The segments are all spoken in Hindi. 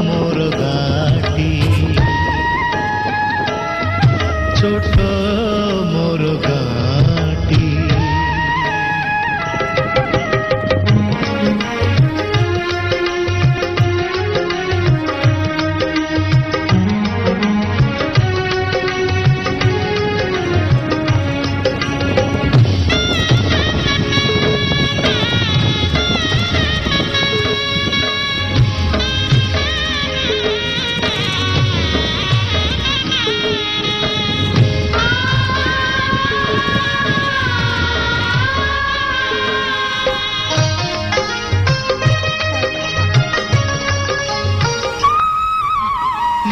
मोर गाटी छोट मोर गाटी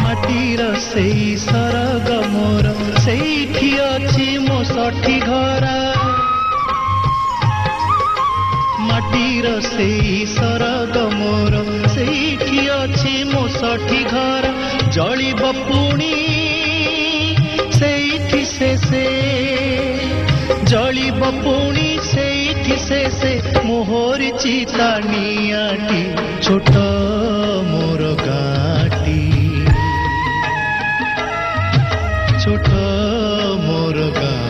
माटीर से सरग मोर सेठी अछि मो सठी घरा माटीर से सरग मोर सेठी अछि मो सठी घरा जलिब पुणी सेठी से जलिब पुणी सेठी से मोहरी चिता नियाटी छोट मोर गाटी छोट मोर गाटी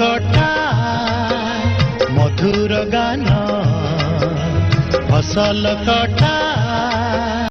कटा मधुर गान फसल कटा